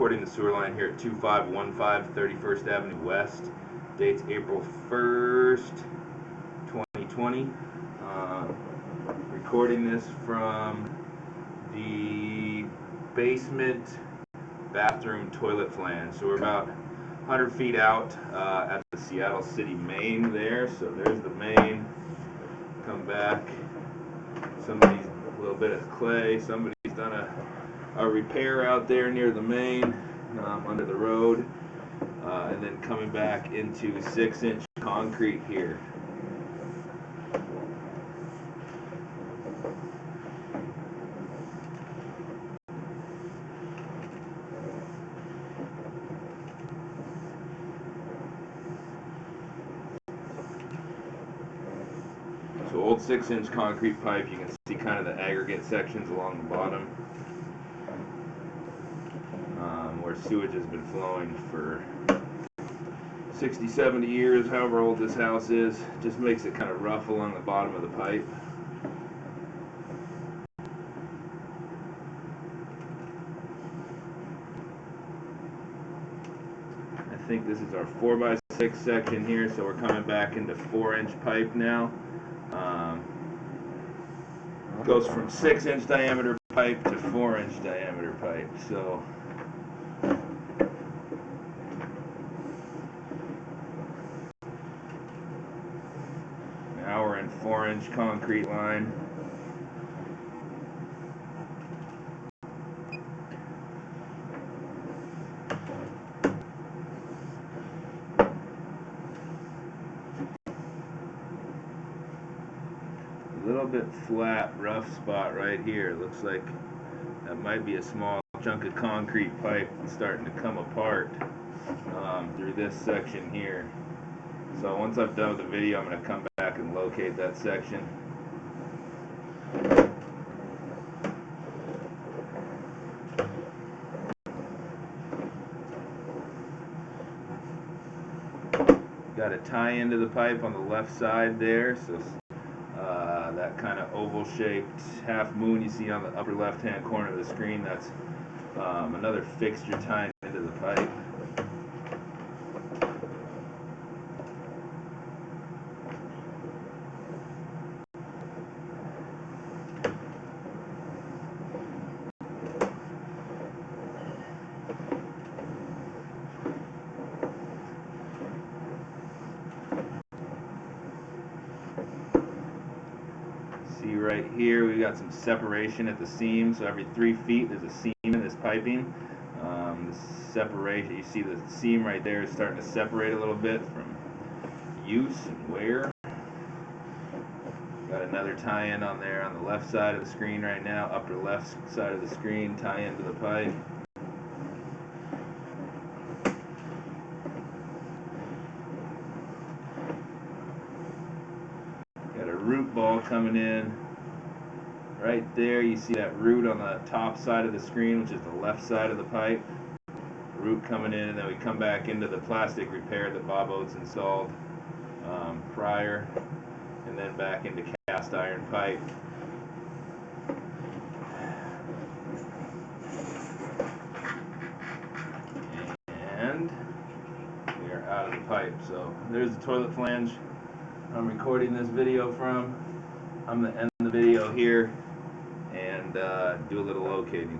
recording the sewer line here at 2515 31st Avenue West. Date's April 1st, 2020. Recording this from the basement bathroom toilet flange. So we're about 100 feet out at the Seattle City main there. So there's the main. Come back. Somebody's a little bit of clay. Somebody's done a repair out there near the main, under the road, and then coming back into 6-inch concrete here. So old 6-inch concrete pipe, you can see kind of the aggregate sections along the bottom, where sewage has been flowing for 60, 70 years, however old this house is. Just makes it kind of rough along the bottom of the pipe. I think this is our 4x6 section here, so we're coming back into 4-inch pipe now. Goes from 6-inch diameter pipe to 4-inch diameter pipe. So now we're in 4-inch concrete line. A little bit flat, rough spot right here. Looks like that might be a small chunk of concrete pipe that's starting to come apart through this section here. So once I've done the video, I'm going to come back and locate that section. Got a tie into the pipe on the left side there, so that kind of oval shaped half moon you see on the upper left hand corner of the screen, that's another fixture tying into the pipe. See right here, we got some separation at the seam. So every 3 feet there's a seam in this piping. The separation, you see the seam right there is starting to separate a little bit from use and wear. Got another tie-in on there on the left side of the screen right now, upper left side of the screen, tie into the pipe. Got a root ball coming in right there. You see that root on the top side of the screen, which is the left side of the pipe. Root coming in, and then we come back into the plastic repair that Bob Oates installed prior, and then back into cast iron pipe. And we are out of the pipe. So there's the toilet flange I'm recording this video from. I'm going to end the video here and do a little locating.